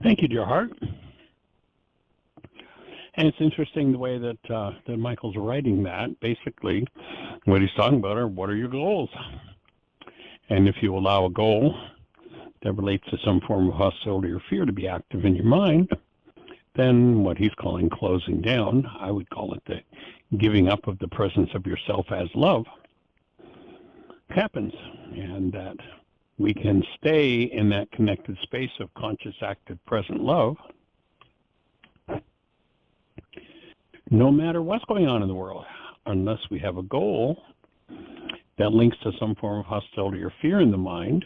Thank you, dear heart. And it's interesting the way that Michael's writing that. Basically, what he's talking about are what are your goals? And if you allow a goal that relates to some form of hostility or fear to be active in your mind, then what he's calling closing down, I would call it the giving up of the presence of yourself as love, happens. And that we can stay in that connected space of conscious, active, present love no matter what's going on in the world, unless we have a goal that links to some form of hostility or fear in the mind,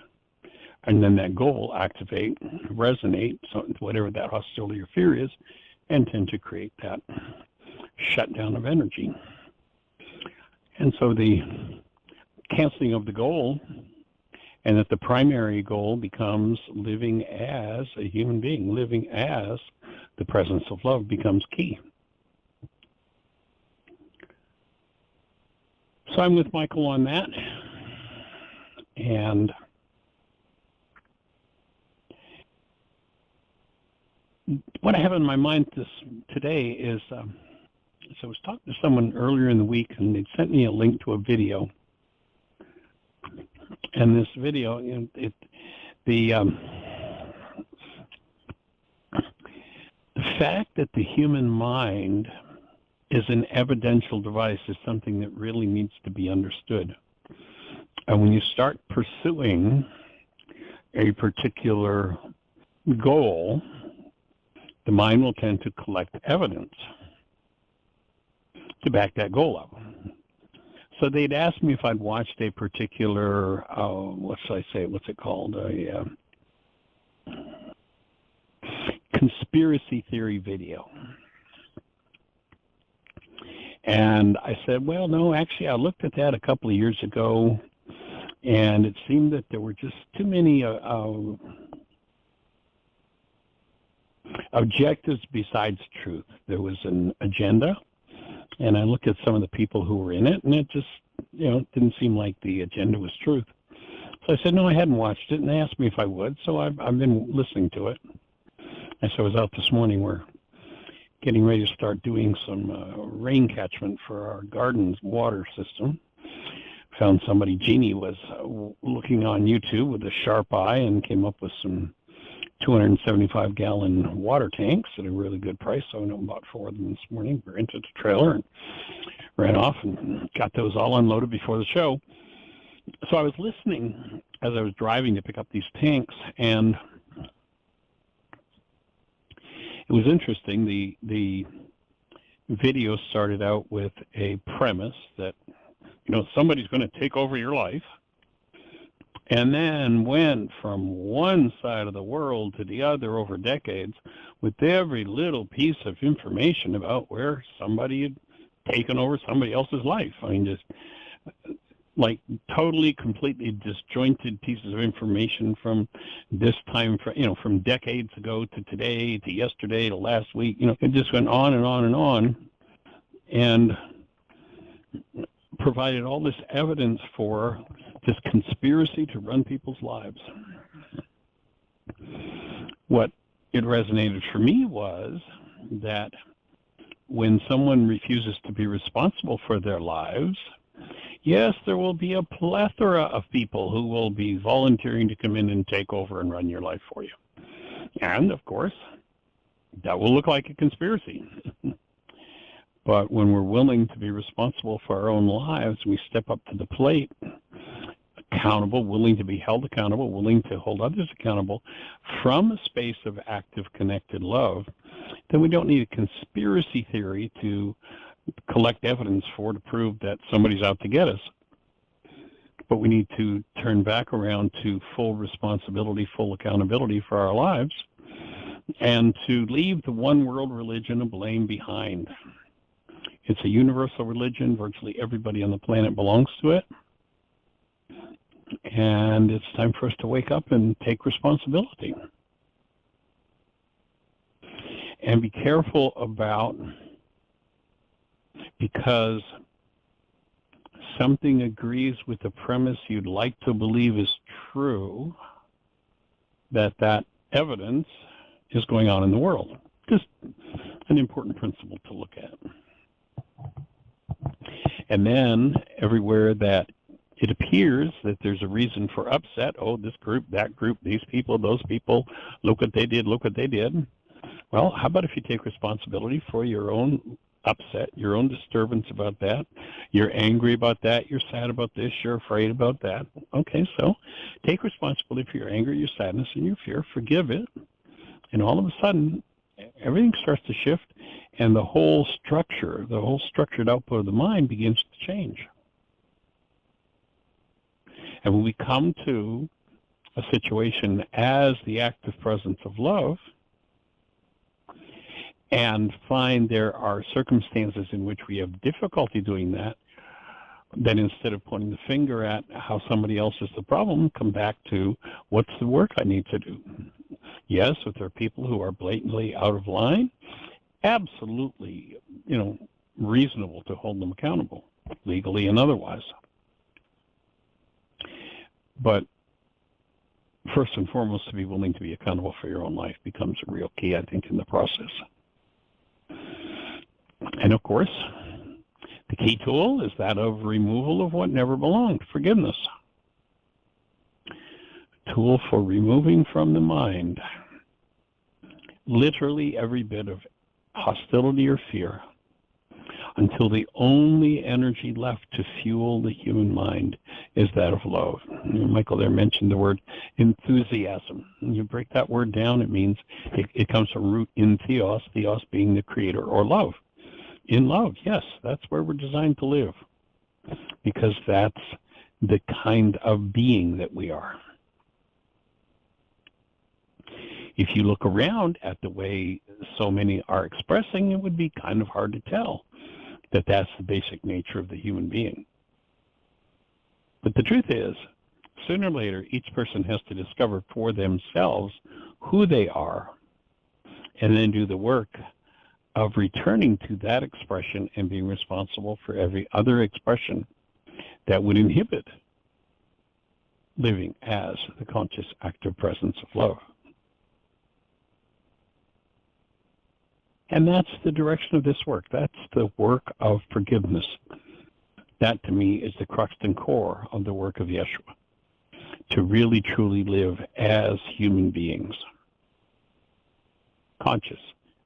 and then that goal activate, resonate, so whatever that hostility or fear is, and tend to create that shutdown of energy. And so the canceling of the goal, and that the primary goal becomes living as a human being, living as the presence of love becomes key. So I'm with Michael on that, and what I have in my mind today is, so I was talking to someone earlier in the week, and they'd sent me a link to a video, and this video, the fact that the human mind is an evidential device is something that really needs to be understood. And when you start pursuing a particular goal, the mind will tend to collect evidence to back that goal up. So they'd asked me if I'd watched a particular, what's it called? A conspiracy theory video. And I said, well, no, actually, I looked at that a couple of years ago, and it seemed that there were just too many objectives besides truth. There was an agenda, and I looked at some of the people who were in it, and it just, didn't seem like the agenda was truth. So I said, no, I hadn't watched it, and they asked me if I would, so I've been listening to it. And so I was out this morning. We're getting ready to start doing some rain catchment for our garden's water system. Found somebody, Jeannie, was looking on YouTube with a sharp eye and came up with some 275-gallon water tanks at a really good price. So I bought 4 of them this morning. We're into the trailer and ran off and got those all unloaded before the show. So I was listening as I was driving to pick up these tanks, and it was interesting. The video started out with a premise that, somebody's going to take over your life, and then went from one side of the world to the other over decades with every little piece of information about where somebody had taken over somebody else's life. I mean, just like totally, completely disjointed pieces of information from this time, from decades ago to today to yesterday to last week. It just went on and on and on, and provided all this evidence for this conspiracy to run people's lives. What it resonated for me was that when someone refuses to be responsible for their lives, yes, there will be a plethora of people who will be volunteering to come in and take over and run your life for you. And, of course, that will look like a conspiracy. But when we're willing to be responsible for our own lives, we step up to the plate, accountable, willing to be held accountable, willing to hold others accountable from a space of active, connected love, then we don't need a conspiracy theory to collect evidence to prove that somebody's out to get us. But we need to turn back around to full responsibility, full accountability for our lives, and to leave the one world religion of blame behind. It's a universal religion. Virtually everybody on the planet belongs to it. And it's time for us to wake up and take responsibility. And be careful about, because something agrees with the premise you'd like to believe is true, that evidence is going on in the world. Just an important principle to look at. And then everywhere that it appears that there's a reason for upset, oh, this group, that group, these people, those people, look what they did, look what they did. Well, how about if you take responsibility for your own upset, your own disturbance about that? You're angry about that, you're sad about this, you're afraid about that. Okay, so take responsibility for your anger, your sadness, and your fear, forgive it, and all of a sudden, everything starts to shift, and the whole structure, the whole structured output of the mind begins to change. And when we come to a situation as the active presence of love and find there are circumstances in which we have difficulty doing that, then instead of pointing the finger at how somebody else is the problem, come back to what's the work I need to do. Yes, if there are people who are blatantly out of line, absolutely, reasonable to hold them accountable, legally and otherwise. But first and foremost, to be willing to be accountable for your own life becomes a real key, I think, in the process. And of course, the key tool is that of removal of what never belonged, forgiveness. Tool for removing from the mind literally every bit of hostility or fear until the only energy left to fuel the human mind is that of love. Michael there mentioned the word enthusiasm. When you break that word down, it means it comes from root in theos, theos being the creator, or love. In love, yes, that's where we're designed to live, because that's the kind of being that we are. If you look around at the way so many are expressing, it would be kind of hard to tell that that's the basic nature of the human being. But the truth is, sooner or later, each person has to discover for themselves who they are and then do the work of returning to that expression and being responsible for every other expression that would inhibit living as the conscious active presence of love. And that's the direction of this work. That's the work of forgiveness. That, to me, is the crux and core of the work of Yeshua, to really, truly live as human beings. Conscious,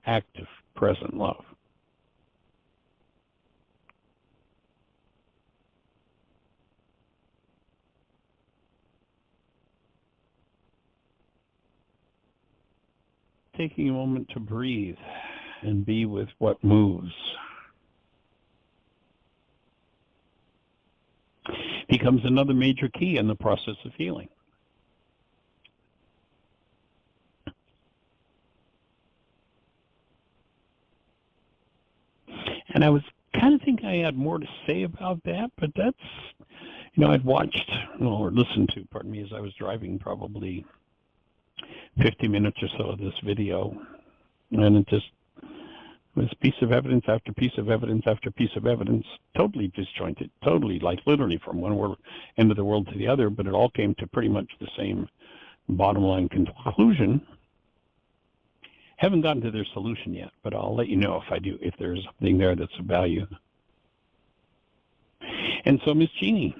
active, present love. Taking a moment to breathe and be with what moves becomes another major key in the process of healing. And I was kind of thinking I had more to say about that, but that's, I'd watched, or listened to, pardon me, as I was driving probably 50 minutes or so of this video, and it just was piece of evidence after piece of evidence after piece of evidence, totally disjointed, totally, like literally from one end of the world to the other, but it all came to pretty much the same bottom line conclusion. Haven't gotten to their solution yet, but I'll let you know if I do, if there's something there that's of value. And so, Miss Jeannie,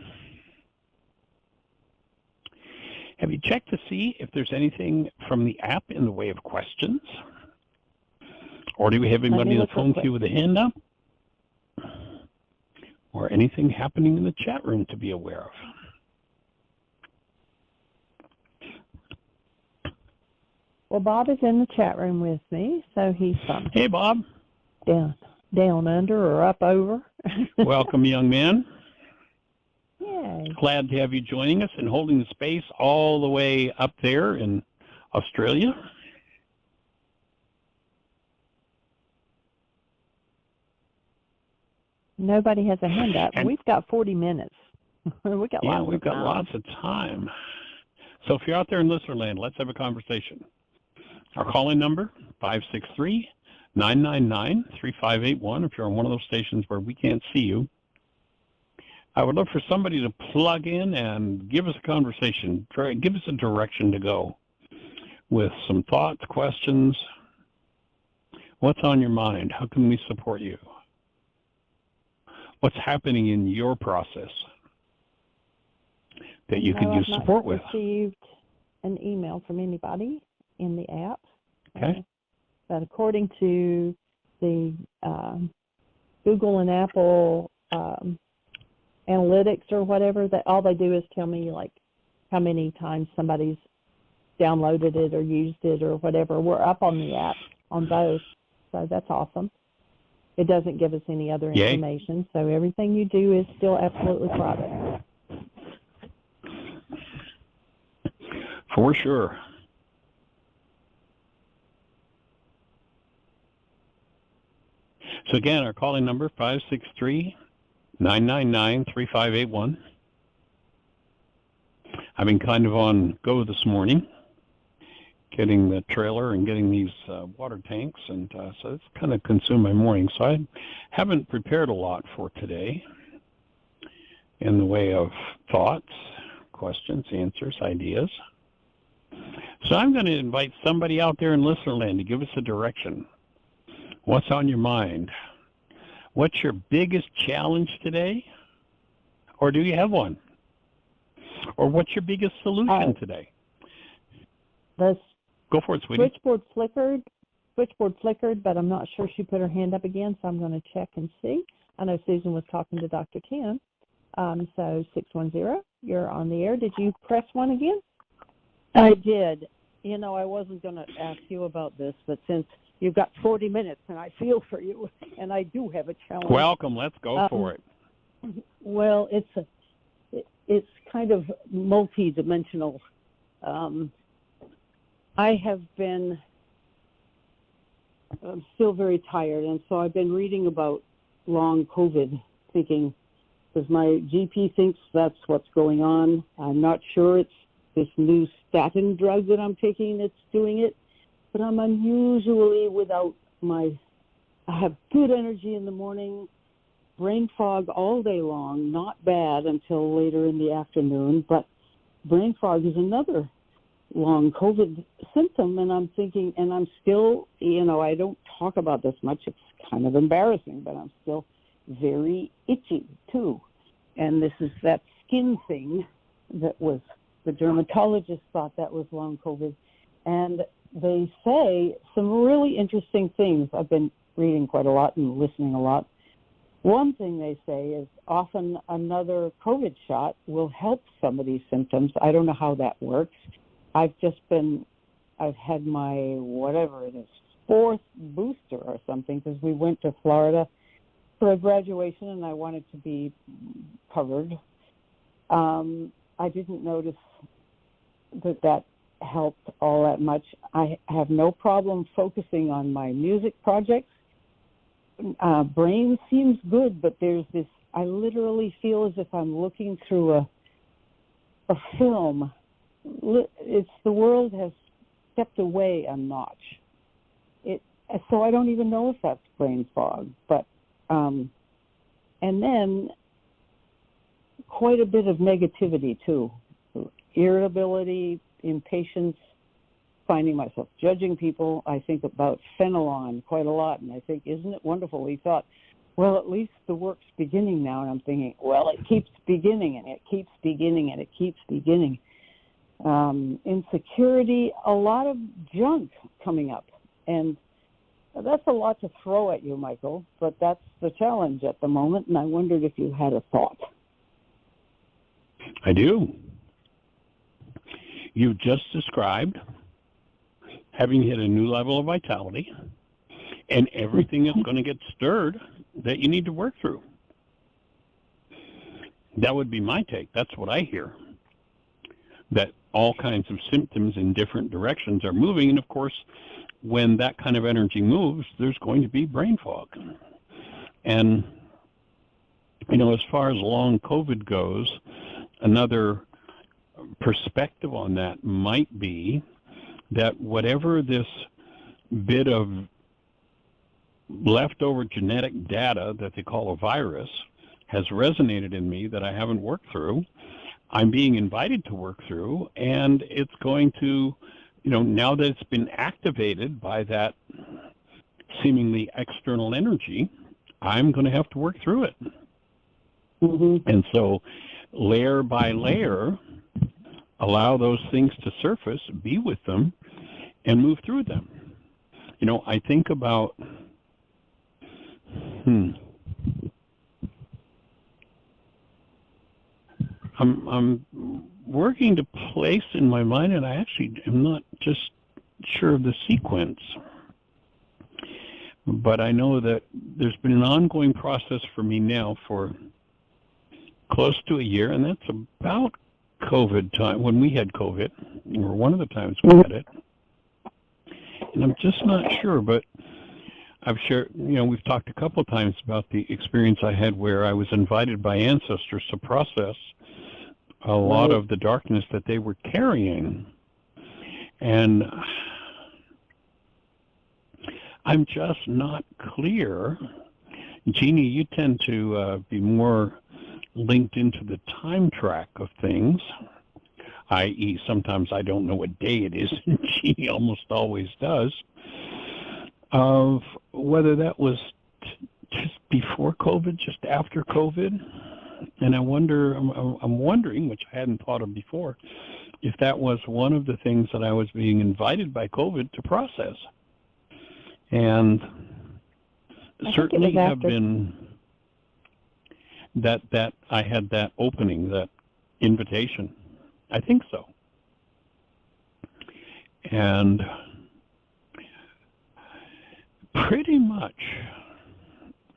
have you checked to see if there's anything from the app in the way of questions? Or do we have anybody on the phone queue with a hand up? Or anything happening in the chat room to be aware of? Well, Bob is in the chat room with me, so he's Hey, Bob. Down under or up over. Welcome, young man. Yay. Glad to have you joining us and holding the space all the way up there in Australia. Nobody has a hand up. We've got 40 minutes. We've got lots of time. So if you're out there in listener land, let's have a conversation. Our call-in number, 563-999-3581. If you're on one of those stations where we can't see you, I would love for somebody to plug in and give us a conversation, give us a direction to go. with some thoughts, questions. What's on your mind? How can we support you? What's happening in your process that you could use support with? I've not received an email from anybody in the app. Okay. But according to the Google and Apple analytics or whatever, that all they do is tell me like how many times somebody's downloaded it or used it or whatever. We're up on the app on both, so that's awesome. It doesn't give us any other information, so everything you do is still absolutely private. For sure. So again, our calling number, 563-999-3581. I've been kind of on go this morning, getting the trailer and getting these water tanks, and so it's kind of consumed my morning. So I haven't prepared a lot for today in the way of thoughts, questions, answers, ideas. So I'm going to invite somebody out there in listener land to give us a direction. What's on your mind? What's your biggest challenge today? Or do you have one? Or what's your biggest solution today? Go for it, sweetie. Switchboard flickered, but I'm not sure she put her hand up again, so I'm going to check and see. I know Susan was talking to Dr. Kim. So 610, you're on the air. Did you press one again? I did. You know, I wasn't going to ask you about this, but since you've got 40 minutes, and I feel for you, and I do have a challenge. Welcome. Let's go for it. Well, it's kind of multi-dimensional. I have been still very tired, and so I've been reading about long COVID, thinking, because my GP thinks that's what's going on. I'm not sure it's this new statin drug that I'm taking that's doing it, but I'm unusually I have good energy in the morning, brain fog all day long, not bad until later in the afternoon, but brain fog is another long COVID symptom, and I'm thinking, and I'm still, I don't talk about this much, it's kind of embarrassing, but I'm still very itchy too. And this is that skin thing that was, the dermatologist thought that was long COVID. And they say some really interesting things. I've been reading quite a lot and listening a lot. One thing they say is often another COVID shot will help some of these symptoms. I don't know how that works. I've had my, whatever it is, 4th booster or something, because we went to Florida for a graduation and I wanted to be covered. I didn't notice that helped all that much. I have no problem focusing on my music projects. Brain seems good, but there's this, I literally feel as if I'm looking through a film. The world has stepped away a notch. So I don't even know if that's brain fog, but and then quite a bit of negativity too, irritability, impatience, finding myself judging people. I think about Fenelon quite a lot, and I think, isn't it wonderful? He thought, well, at least the work's beginning now, and I'm thinking, well, it keeps beginning, and it keeps beginning, and it keeps beginning. Insecurity, a lot of junk coming up, and that's a lot to throw at you, Michael, but that's the challenge at the moment, and I wondered if you had a thought. I do. You just described having hit a new level of vitality and everything is going to get stirred that you need to work through. That would be my take. That's what I hear. That all kinds of symptoms in different directions are moving, and of course, when that kind of energy moves, there's going to be brain fog. And, as far as long COVID goes, another perspective on that might be that whatever this bit of leftover genetic data that they call a virus has resonated in me that I haven't worked through, I'm being invited to work through, and it's going to now that it's been activated by that seemingly external energy, I'm going to have to work through it. Mm-hmm. And so, layer by layer, allow those things to surface, be with them, and move through them. I think about, I'm working to place in my mind, and I actually am not just sure of the sequence, but I know that there's been an ongoing process for me now for close to a year, and that's about COVID time, when we had COVID, or one of the times we had it. And I'm just not sure, but I've shared, we've talked a couple of times about the experience I had where I was invited by ancestors to process a lot of the darkness that they were carrying. And I'm just not clear. Jeannie, you tend to be more linked into the time track of things, i.e. sometimes I don't know what day it is, and Jeannie almost always does, of whether that was just before COVID, just after COVID. And I'm wondering, which I hadn't thought of before, if that was one of the things that I was being invited by COVID to process. And certainly have been that I had that opening, that invitation. I think so. And pretty much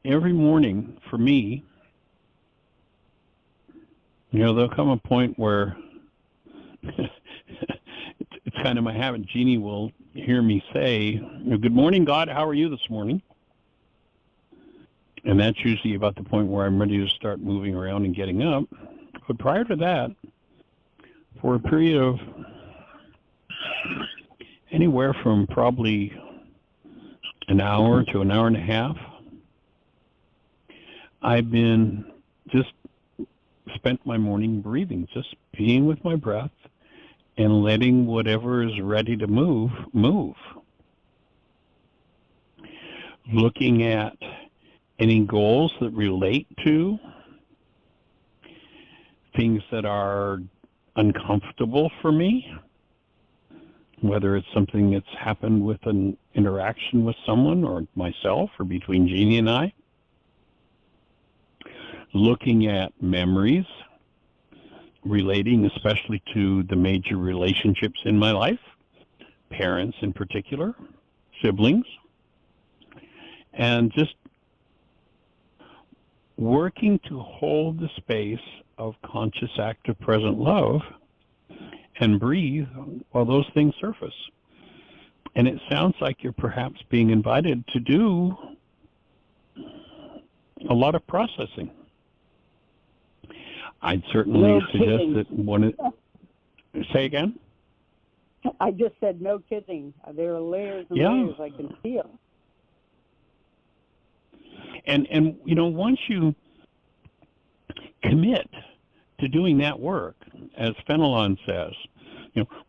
every morning for me, there'll come a point where it's kind of my habit. Jeannie will hear me say, "Good morning, God, how are you this morning?" And that's usually about the point where I'm ready to start moving around and getting up. But prior to that, for a period of anywhere from probably an hour to an hour and a half, I've been just spent my morning breathing, just being with my breath and letting whatever is ready to move. Looking at any goals that relate to things that are uncomfortable for me, whether it's something that's happened with an interaction with someone or myself or between Jeannie and I. Looking at memories relating especially to the major relationships in my life, parents in particular, siblings, and just working to hold the space of conscious, active, present love and breathe while those things surface. And it sounds like you're perhaps being invited to do a lot of processing. I'd certainly suggest that say again? I just said no kidding. There are layers and layers I can feel. And once you commit to doing that work, as Fenelon says,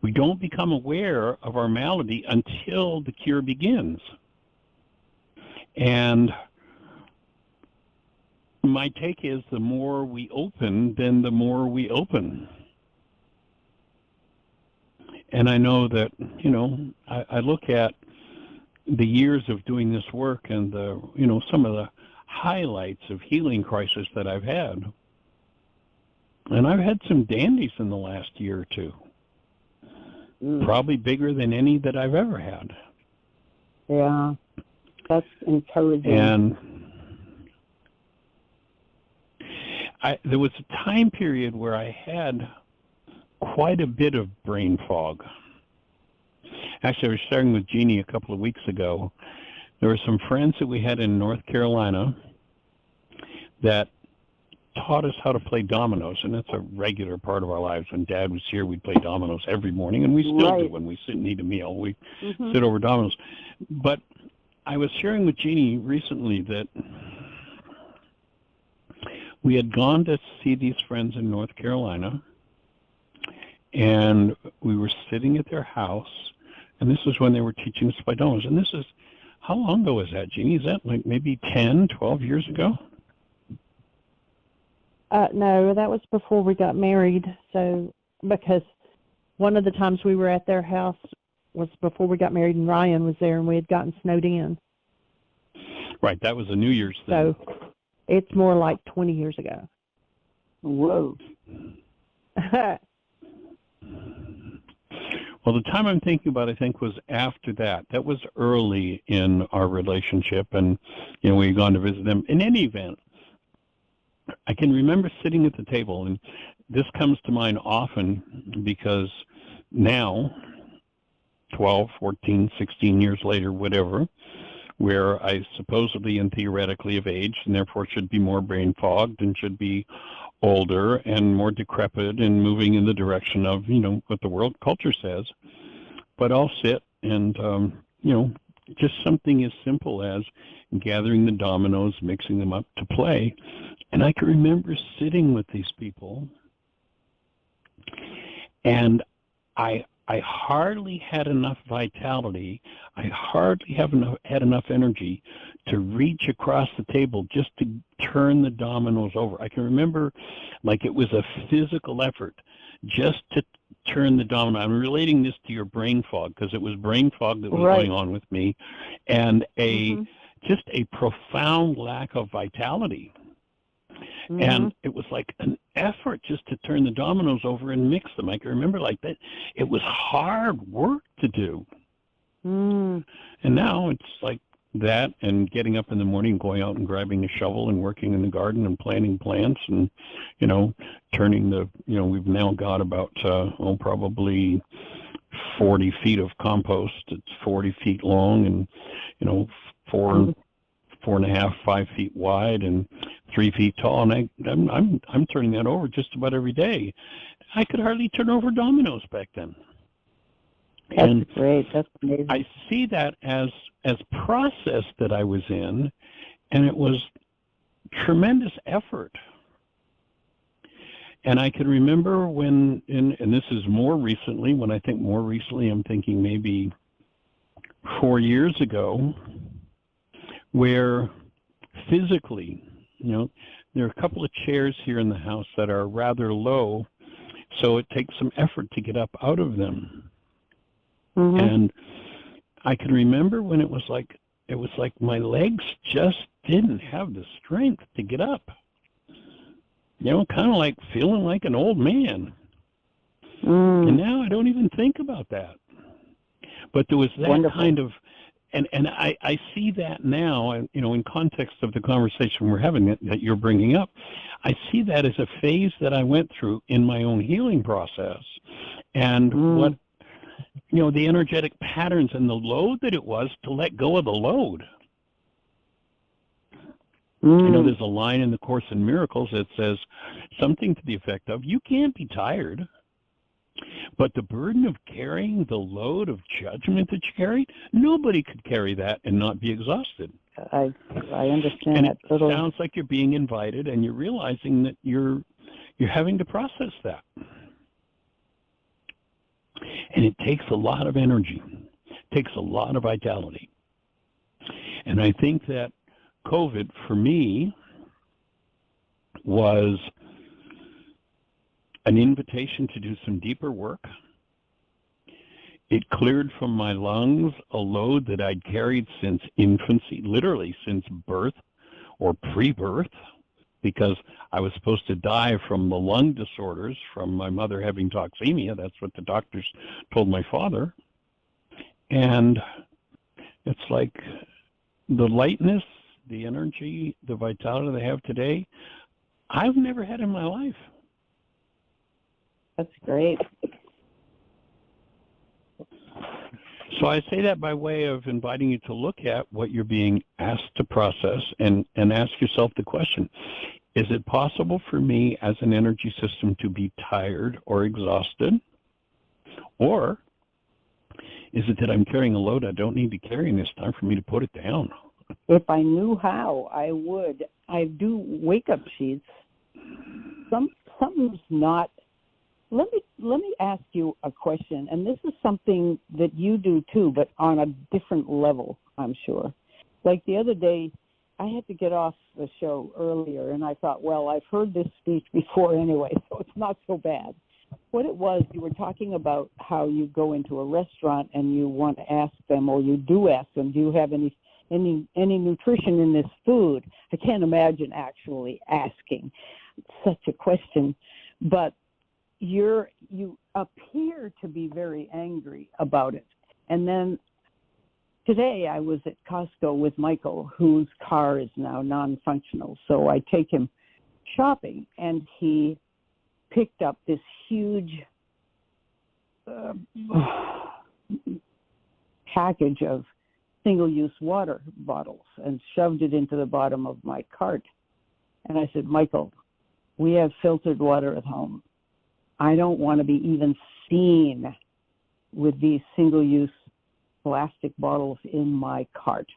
we don't become aware of our malady until the cure begins. And my take is the more we open, then the more we open. And I know that, I look at the years of doing this work and some of the highlights of healing crisis that I've had. And I've had some dandies in the last year or two. Probably bigger than any that I've ever had. Yeah, that's encouraging. And there was a time period where I had quite a bit of brain fog. Actually, I was sharing with Jeannie a couple of weeks ago. There were some friends that we had in North Carolina that taught us how to play dominoes, and that's a regular part of our lives. When Dad was here, we'd play dominoes every morning, and we still do when we sit and eat a meal. We sit over dominoes. But I was sharing with Jeannie recently that we had gone to see these friends in North Carolina, and we were sitting at their house And this was when they were teaching us by dominoes. And this is, how long ago was that, Jeannie? Is that like maybe 10, 12 years ago? No, that was before we got married. So, because one of the times we were at their house was before we got married, and Ryan was there, and we had gotten snowed in. Right, that was a New Year's thing. So, it's more like 20 years ago. Whoa. Well, the time I'm thinking about, I think, was after that. That was early in our relationship, and, you know, we had gone to visit them. In any event, I can remember sitting at the table, and this comes to mind often because now, 12, 14, 16 years later, whatever, where I supposedly and theoretically of age, and therefore should be more brain fogged and should be older and more decrepit and moving in the direction of, you know, what the world culture says. But I'll sit and, you know, just something as simple as gathering the dominoes, mixing them up to play. And I can remember sitting with these people, and I hardly had enough vitality, I hardly had enough energy to reach across the table just to turn the dominoes over. I can remember like it was a physical effort just to turn the domino. I'm relating this to your brain fog because it was brain fog that was going on with me, and just a profound lack of vitality. And it was like an effort just to turn the dominoes over and mix them. I can remember like that. It was hard work to do. And now it's like that, and getting up in the morning, going out and grabbing a shovel and working in the garden and planting plants and, you know, turning the, you know, we've now got about, probably 40 feet of compost. It's 40 feet long and, you know, 4.5, 5 feet wide and 3 feet tall, and I'm turning that over just about every day. I could hardly turn over dominoes back then. That's great. That's amazing. I see that as process that I was in, and it was tremendous effort. And I can remember when, and this is more recently, when I think more recently, I'm thinking maybe 4 years ago, where physically, you know, there are a couple of chairs here in the house that are rather low, so it takes some effort to get up out of them. And I can remember when it was like my legs just didn't have the strength to get up. You know, kind of like feeling like an old man. And now I don't even think about that. But there was that kind of, and I see that now, you know, in context of the conversation we're having that you're bringing up, I see that as a phase that I went through in my own healing process, and what, you know, the energetic patterns and the load that it was to let go of the load. You know, there's a line in the Course in Miracles that says something to the effect of, you can't be tired, but the burden of carrying the load of judgment that you carry, nobody could carry that and not be exhausted. I understand and that. It sounds like you're being invited, and you're realizing that you're having to process that. And it takes a lot of energy, takes a lot of vitality. And I think that COVID, for me, was an invitation to do some deeper work. It cleared from my lungs a load that I'd carried since infancy, literally since birth or pre-birth, because I was supposed to die from the lung disorders from my mother having toxemia. That's what the doctors told my father. And it's like the lightness, the energy, the vitality that I have today, I've never had in my life. That's great. So I say that by way of inviting you to look at what you're being asked to process and ask yourself the question, is it possible for me as an energy system to be tired or exhausted? Or is it that I'm carrying a load I don't need to carry and it's time for me to put it down? If I knew how, I would. I do wake-up sheets. Something's not Let me ask you a question, and this is something that you do too, but on a different level, I'm sure. Like the other day, I had to get off the show earlier, and I thought, well, I've heard this speech before anyway, so it's not so bad. What it was, you were talking about how you go into a restaurant and you want to ask them, or you do ask them, do you have any nutrition in this food? I can't imagine actually asking such a question, but you appear to be very angry about it. And then today I was at Costco with Michael, whose car is now non-functional. So I take him shopping, and he picked up this huge package of single-use water bottles and shoved it into the bottom of my cart. And I said, Michael, we have filtered water at home. I don't want to be even seen with these single-use plastic bottles in my cart.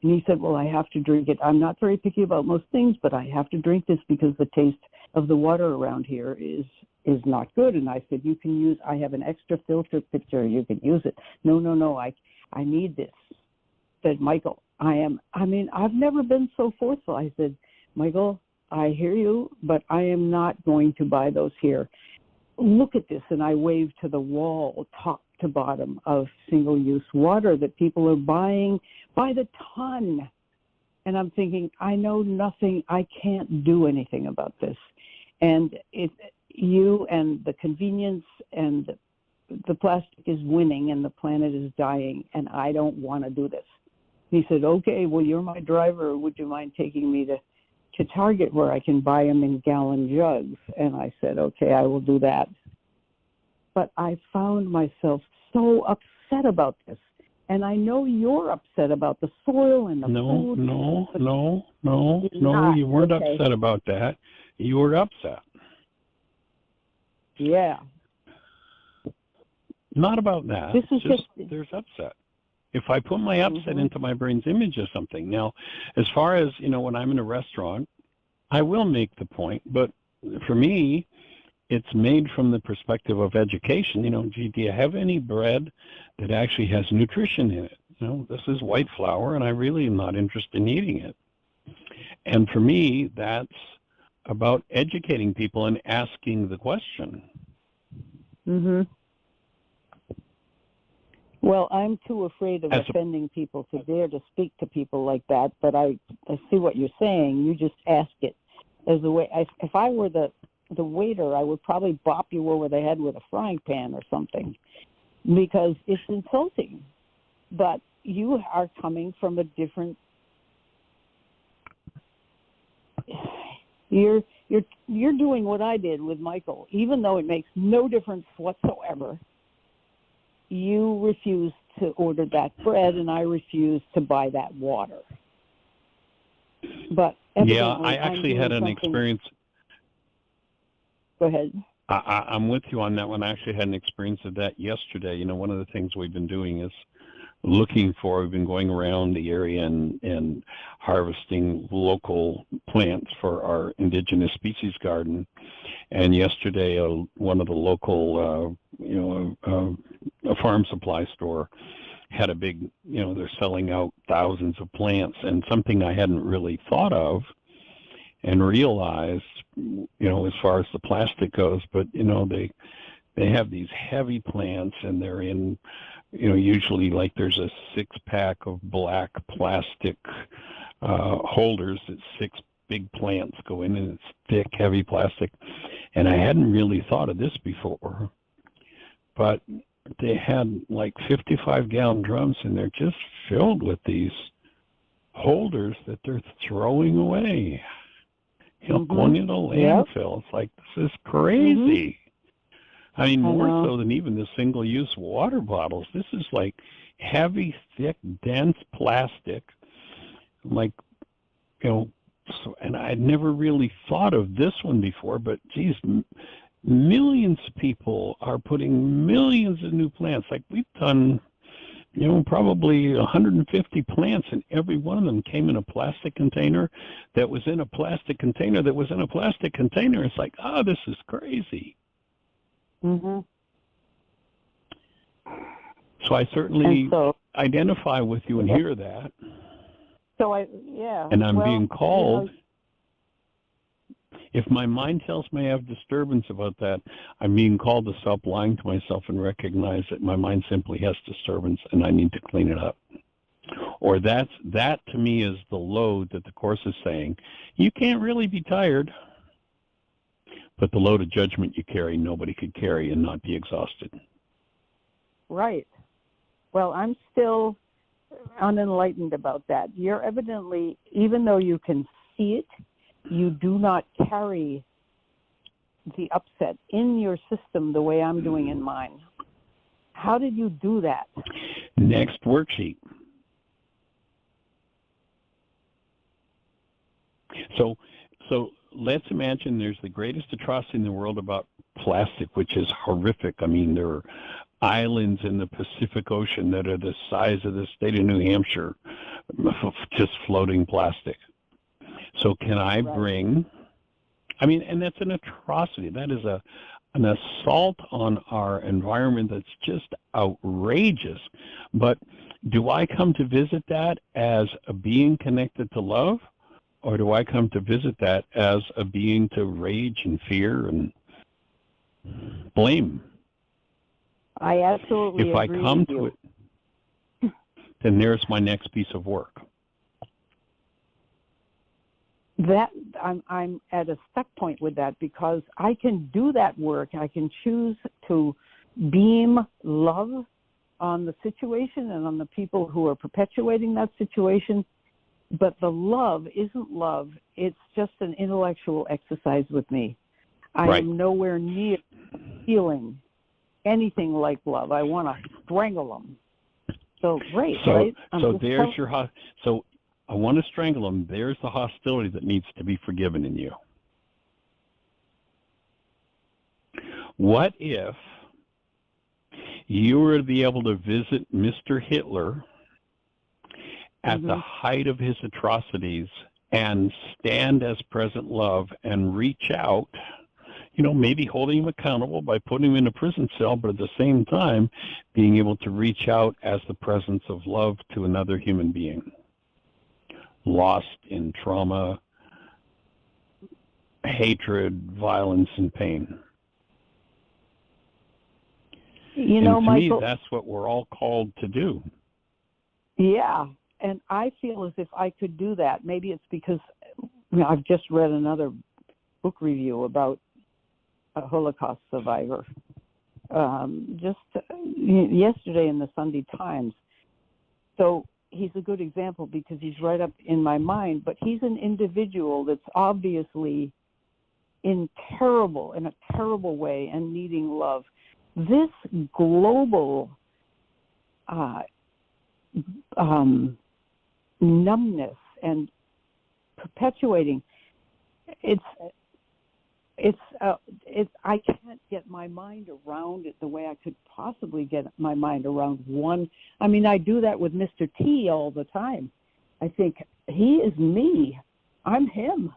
And he said, well, I have to drink it. I'm not very picky about most things, but I have to drink this because the taste of the water around here is not good. And I said, you can use, I have an extra filter pitcher, you can use it. No, I need this. Said, Michael, I've never been so forceful. I said, Michael, I hear you, but I am not going to buy those here. Look at this. And I waved to the wall, top to bottom, of single-use water that people are buying by the ton. And I'm thinking, I know nothing. I can't do anything about this. And you and the convenience and the plastic is winning and the planet is dying, and I don't want to do this. He said, okay, well, you're my driver. Would you mind taking me to Target where I can buy them in gallon jugs? And I said, okay, I will do that. But I found myself so upset about this. And I know you're upset about the soil and the food. No, you weren't okay. upset about that. You were upset. Yeah. Not about that. This is just there's upset. If I put my upset into my brain's image of something. Now, as far as, when I'm in a restaurant, I will make the point, but for me, it's made from the perspective of education. Gee, do you have any bread that actually has nutrition in it? This is white flour, and I really am not interested in eating it. And for me, that's about educating people and asking the question. Mm-hmm. Well, I'm too afraid of offending people to dare to speak to people like that, but I see what you're saying. You just ask it as a way. If I were the waiter, I would probably bop you over the head with a frying pan or something, because it's insulting. But you are coming from a different. You're doing what I did with Michael, even though it makes no difference whatsoever. You refused to order that bread, and I refused to buy that water. But yeah, I actually had an experience. Go ahead. I'm with you on that one. I actually had an experience of that yesterday. One of the things we've been doing is we've been going around the area and harvesting local plants for our indigenous species garden. And yesterday, one of the local, a farm supply store had a big, they're selling out thousands of plants, and something I hadn't really thought of and realized, as far as the plastic goes, but, they have these heavy plants, and they're in, usually like there's a 6-pack of black plastic holders that 6 big plants go in, and it's thick, heavy plastic. And I hadn't really thought of this before, but they had like 55-gallon drums, and they're just filled with these holders that they're throwing away, going into landfill. It's like, this is crazy. I mean, more so than even the single-use water bottles. This is like heavy, thick, dense plastic, like, so, and I'd never really thought of this one before, but geez, millions of people are putting millions of new plants. Like, we've done, probably 150 plants, and every one of them came in a plastic container that was in a plastic container that was in a plastic container. It's like, this is crazy. Mm-hmm. So I certainly So, identify with you and hear that. yeah. And I'm well, being called. You know, If my mind tells me I have disturbance about that, I'm being called to stop lying to myself and recognize that my mind simply has disturbance and I need to clean it up. Or that to me is the load that the Course is saying. You can't really be tired, but the load of judgment you carry, nobody could carry and not be exhausted. right. Well, I'm still unenlightened about that. You're evidently, even though you can see it, you do not carry the upset in your system the way I'm doing in mine. How did you do that? Next worksheet. So let's imagine there's the greatest atrocity in the world about plastic, which is horrific. I mean, there are islands in the Pacific Ocean that are the size of the state of New Hampshire, just floating plastic. So can I bring, I mean, and that's an atrocity. That is an assault on our environment that's just outrageous. But do I come to visit that as a being connected to love? Or do I come to visit that as a being to rage and fear and blame? I absolutely agree. If I come to it, then there's my next piece of work. That I'm at a stuck point with that, because I can do that work. I can choose to beam love on the situation and on the people who are perpetuating that situation. But the love isn't love. It's just an intellectual exercise with me. I am nowhere near feeling anything like love. I want to strangle them. So great, right? So there's your so I want to strangle them. There's the hostility that needs to be forgiven in you. What if you were to be able to visit Mr. Hitler at the height of his atrocities and stand as present love and reach out, you know, maybe holding him accountable by putting him in a prison cell, but at the same time being able to reach out as the presence of love to another human being lost in trauma, hatred, violence, and pain. You know, and to Michael, me, that's what we're all called to do. Yeah, and I feel as if I could do that. Maybe it's because I've just read another book review about a Holocaust survivor just yesterday in the Sunday Times. So he's a good example because he's right up in my mind, but he's an individual that's obviously in a terrible way and needing love. This global numbness and perpetuating, I can't get my mind around it the way I could possibly get my mind around one. I mean, I do that with Mr. T all the time. I think he is me. I'm him.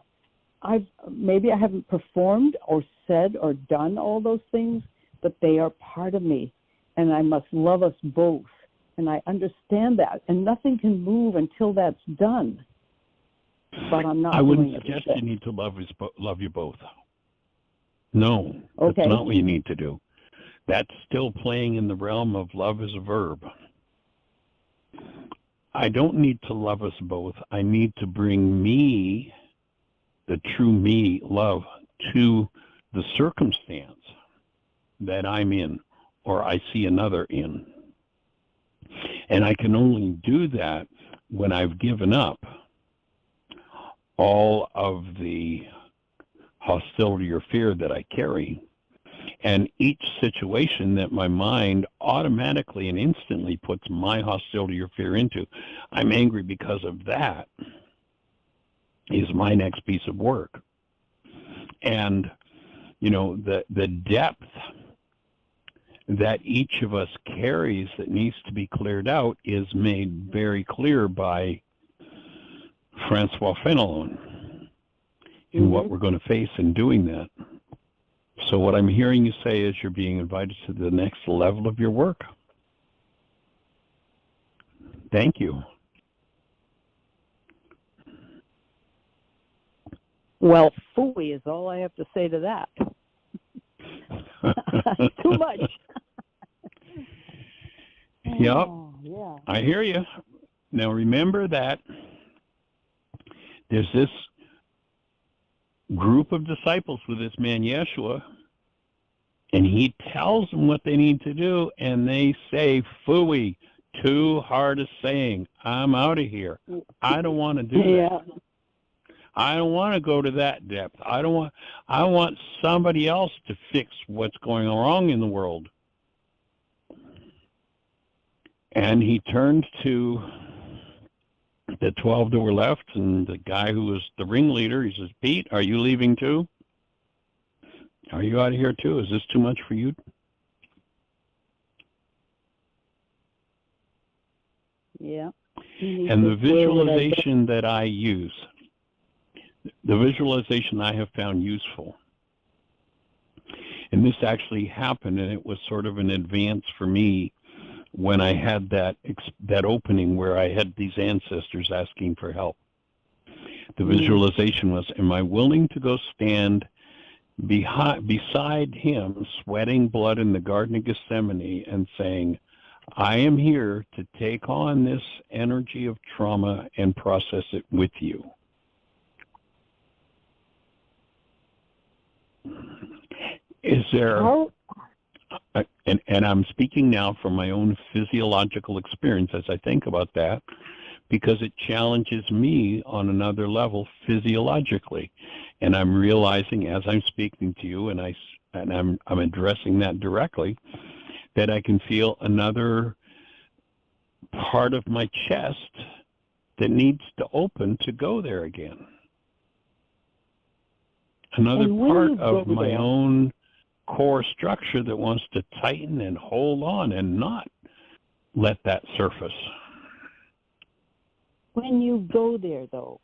Maybe I haven't performed or said or done all those things, but they are part of me, and I must love us both. And I understand that, and nothing can move until that's done. But I'm not. I wouldn't suggest you need to love you both. No, okay. That's not what you need to do. That's still playing in the realm of love as a verb. I don't need to love us both. I need to bring me, the true me, love, to the circumstance that I'm in or I see another in. And I can only do that when I've given up all of the hostility or fear that I carry. And each situation that my mind automatically and instantly puts my hostility or fear into, I'm angry because of that, is my next piece of work. And, you know, the depth that each of us carries that needs to be cleared out is made very clear by Francois Fenelon in what we're going to face in doing that. So what I'm hearing you say is you're being invited to the next level of your work. Thank you. Well, phooey is all I have to say to that. Too much. Yep. Oh, yeah. I hear you. Now remember that there's this group of disciples with this man Yeshua, and he tells them what they need to do, and they say, phooey, too hard a saying. I'm out of here. I don't want to do that. I don't want to go to that depth. I want somebody else to fix what's going wrong in the world. And he turned to the 12 that were left, and the guy who was the ringleader, he says, Pete, are you leaving too? Are you out of here too? Is this too much for you? Yeah. And the visualization that I use, the visualization I have found useful, and this actually happened, and it was sort of an advance for me when I had that opening where I had these ancestors asking for help. The visualization was, am I willing to go stand beside him, sweating blood in the Garden of Gethsemane, and saying, I am here to take on this energy of trauma and process it with you. Is there, and I'm speaking now from my own physiological experience as I think about that, because it challenges me on another level physiologically. And I'm realizing as I'm speaking to you, and I'm addressing that directly, that I can feel another part of my chest that needs to open to go there again. Another part of my own core structure that wants to tighten and hold on and not let that surface. When you go there, though,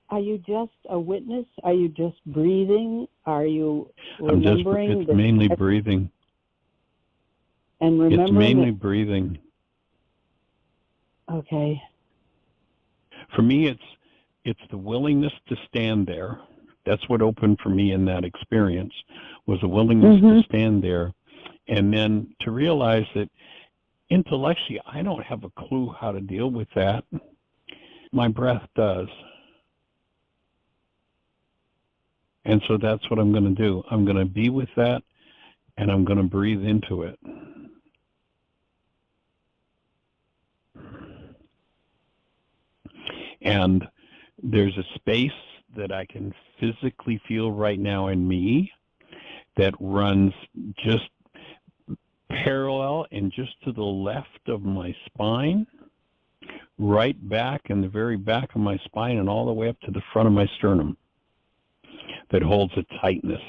are you just a witness? Are you just breathing? Are you remembering? It's mainly breathing. And remembering. It's mainly breathing. Okay. For me, it's the willingness to stand there. That's what opened for me in that experience, was a willingness to stand there, and then to realize that intellectually I don't have a clue how to deal with that. My breath does. And so that's what I'm going to do. I'm going to be with that, and I'm going to breathe into it. And there's a space that I can physically feel right now in me that runs just parallel and just to the left of my spine, right back in the very back of my spine and all the way up to the front of my sternum, that holds a tightness.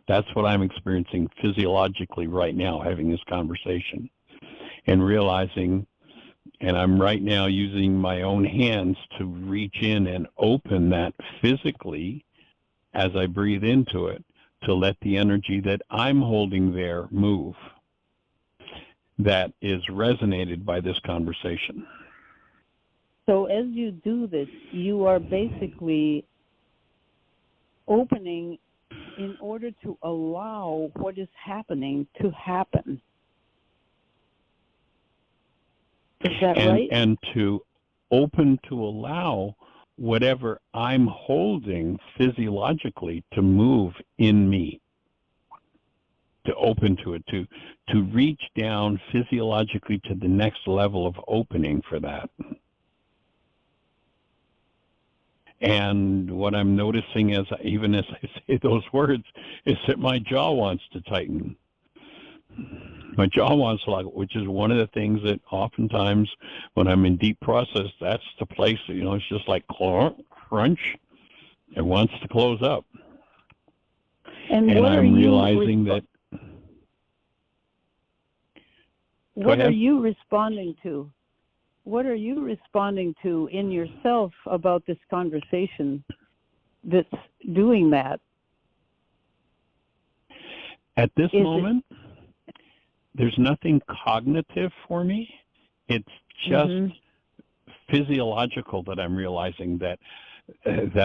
That's what I'm experiencing physiologically right now, having this conversation and realizing. And I'm right now using my own hands to reach in and open that physically as I breathe into it, to let the energy that I'm holding there move. That is resonated by this conversation. So as you do this, you are basically opening in order to allow what is happening to happen. Is that right? And to open to allow whatever I'm holding physiologically to move in me, to open to it, to reach down physiologically to the next level of opening for that. And what I'm noticing even as I say those words is that my jaw wants to tighten. My jaw wants to, which is one of the things that oftentimes when I'm in deep process, that's the place, it's just like crunch. It wants to close up. And what I'm realizing that. What are you responding to? What are you responding to in yourself about this conversation that's doing that? At this moment, there's nothing cognitive for me. It's just physiological that I'm realizing that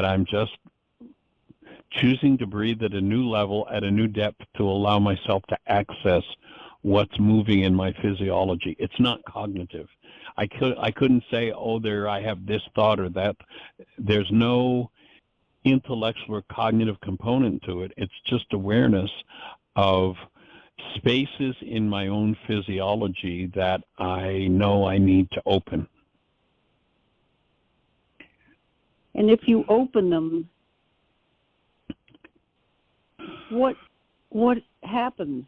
I'm just choosing to breathe at a new level, at a new depth, to allow myself to access what's moving in my physiology. It's not cognitive. I couldn't say, oh, I have this thought or that. There's no intellectual or cognitive component to it. It's just awareness of spaces in my own physiology that I know I need to open. And if you open them, what happens?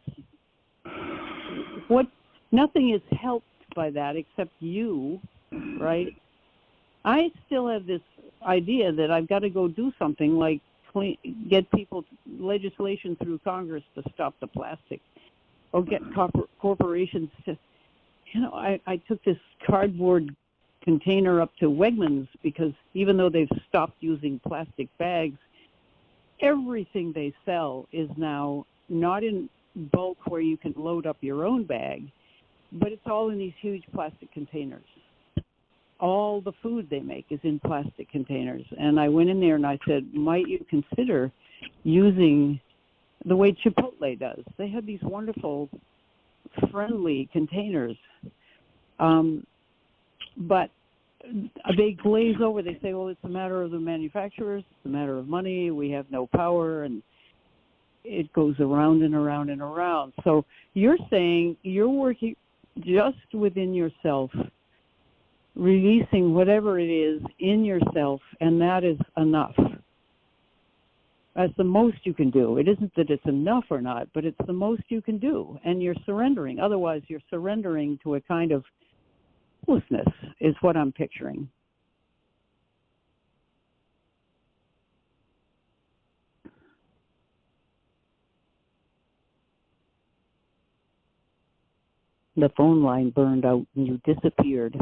Nothing is helped by that except you, right? I still have this idea that I've got to go do something like get legislation through Congress to stop the plastic, or get corporations to, I took this cardboard container up to Wegmans because even though they've stopped using plastic bags, everything they sell is now not in bulk where you can load up your own bag, but it's all in these huge plastic containers. All the food they make is in plastic containers. And I went in there and I said, might you consider using the way Chipotle does? They have these wonderful, friendly containers. But they glaze over. They say, well, it's a matter of the manufacturers, it's a matter of money, we have no power, and it goes around and around and around. So you're saying you're working just within yourself, releasing whatever it is in yourself, and that is enough. That's the most you can do. It isn't that it's enough or not, but it's the most you can do, and you're surrendering. Otherwise, you're surrendering to a kind of hopelessness, is what I'm picturing. The phone line burned out and you disappeared.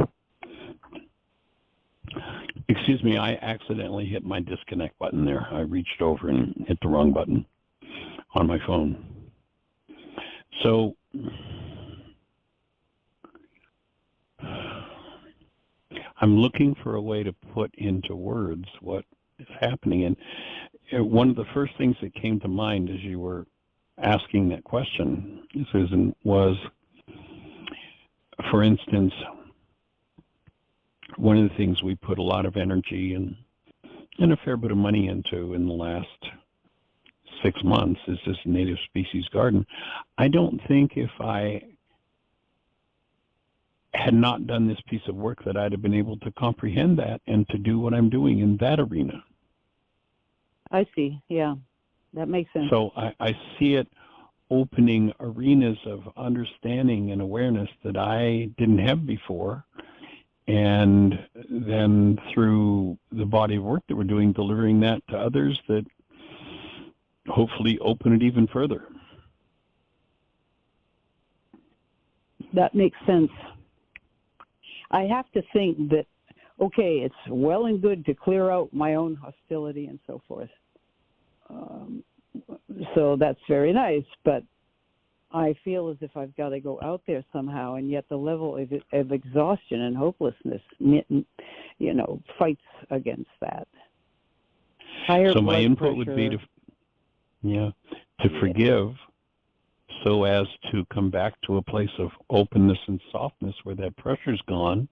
Excuse me, I accidentally hit my disconnect button there. I reached over and hit the wrong button on my phone. So I'm looking for a way to put into words what is happening. And one of the first things that came to mind as you were asking that question, Susan, was, for instance, one of the things we put a lot of energy and a fair bit of money into in the last 6 months is this native species garden. I don't think if I had not done this piece of work that I'd have been able to comprehend that and to do what I'm doing in that arena. I see. Yeah, that makes sense. So I see it opening arenas of understanding and awareness that I didn't have before, and then through the body of work that we're doing, delivering that to others that hopefully open it even further. That makes sense. I have to think that, okay, it's well and good to clear out my own hostility and so forth. So that's very nice, but I feel as if I've got to go out there somehow, and yet the level of exhaustion and hopelessness, fights against that. Higher so my input pressure, would be to forgive, so as to come back to a place of openness and softness where that pressure's gone,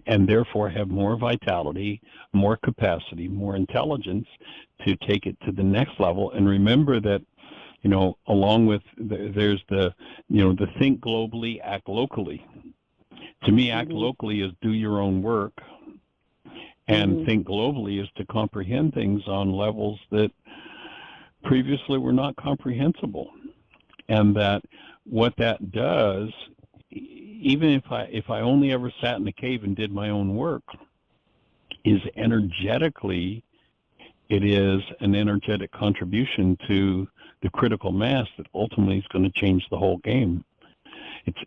and therefore have more vitality, more capacity, more intelligence to take it to the next level. And remember that, along with there's the think globally, act locally. To me, act locally is do your own work, and think globally is to comprehend things on levels that previously were not comprehensible. And that what that does, even if I only ever sat in a cave and did my own work, is energetically, it is an energetic contribution to the critical mass that ultimately is going to change the whole game.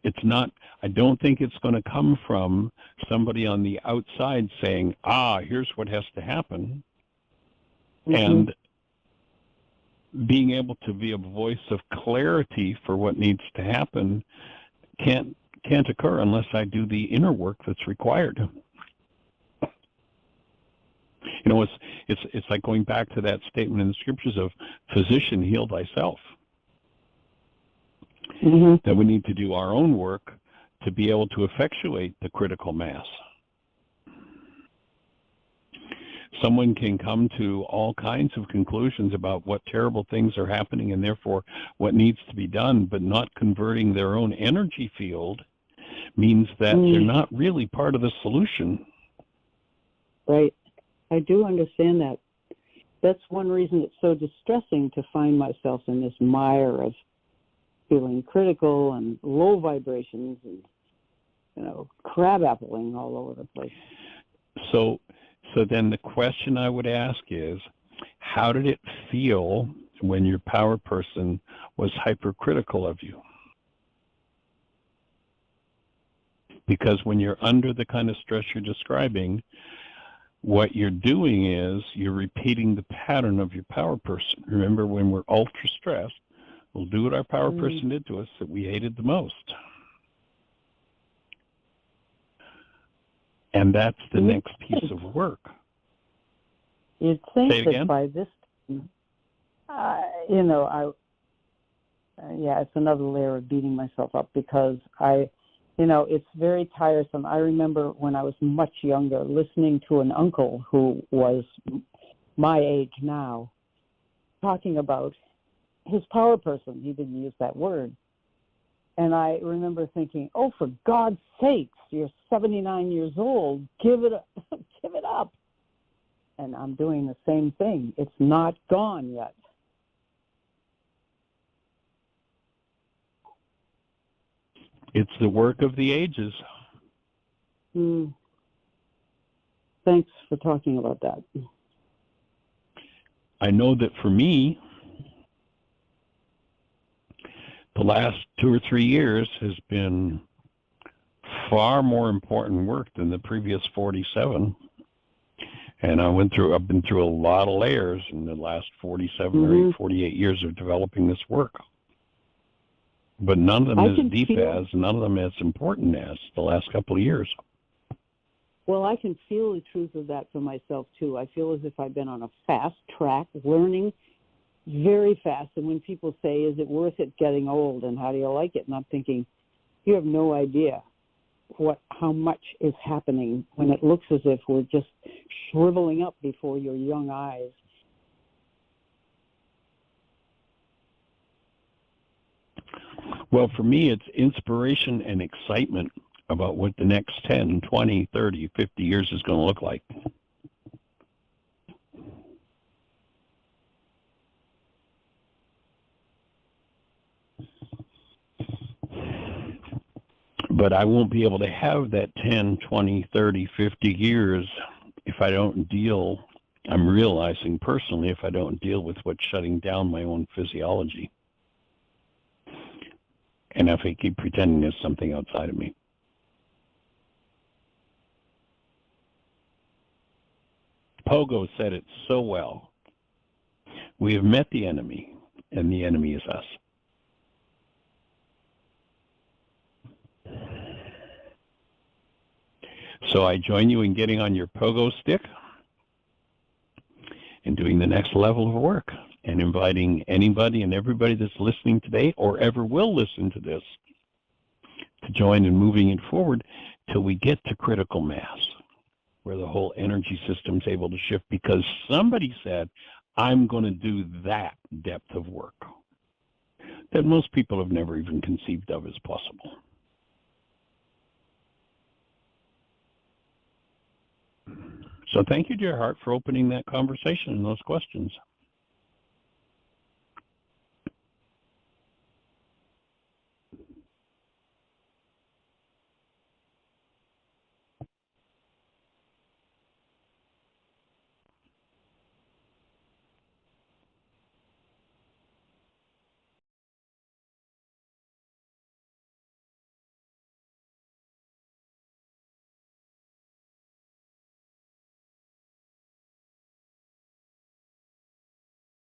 It's not, I don't think it's going to come from somebody on the outside saying, here's what has to happen. And being able to be a voice of clarity for what needs to happen can't occur unless I do the inner work that's required. You know, it's like going back to that statement in the scriptures of physician, heal thyself. Mm-hmm. That we need to do our own work to be able to effectuate the critical mass. Someone can come to all kinds of conclusions about what terrible things are happening and therefore what needs to be done, but not converting their own energy field means that they're not really part of the solution. Right. I do understand that. That's one reason it's so distressing to find myself in this mire of feeling critical and low vibrations and, crab-appling all over the place. So then the question I would ask is, how did it feel when your power person was hypercritical of you? Because when you're under the kind of stress you're describing, what you're doing is you're repeating the pattern of your power person. Remember, when we're ultra stressed, we'll do what our power person did to us that we hated the most. And that's the next piece of work. You'd think Say it that again? by this, it's another layer of beating myself up because it's very tiresome. I remember when I was much younger listening to an uncle who was my age now talking about his power person. He didn't use that word. And I remember thinking, oh, for God's sakes, you're 79 years old. Give it up. Give it up. And I'm doing the same thing. It's not gone yet. It's the work of the ages. Thanks for talking about that. I know that for me, the last 2 or 3 years has been far more important work than the previous 47. And I've been through a lot of layers in the last 47 or 48 years of developing this work. But none of them as deep as, none of them as important as the last couple of years. Well, I can feel the truth of that for myself, too. I feel as if I've been on a fast track, learning very fast. And when people say, is it worth it getting old and how do you like it? And I'm thinking, you have no idea how much is happening when it looks as if we're just shriveling up before your young eyes. Well, for me, it's inspiration and excitement about what the next 10, 20, 30, 50 years is going to look like. But I won't be able to have that 10, 20, 30, 50 years if I don't deal, I'm realizing personally, if I don't deal with what's shutting down my own physiology. And if I keep pretending there's something outside of me. Pogo said it so well. We have met the enemy, and the enemy is us. So I join you in getting on your pogo stick and doing the next level of work and inviting anybody and everybody that's listening today or ever will listen to this to join in moving it forward till we get to critical mass, where the whole energy system's able to shift because somebody said, I'm going to do that depth of work that most people have never even conceived of as possible. So thank you, dear heart, for opening that conversation and those questions.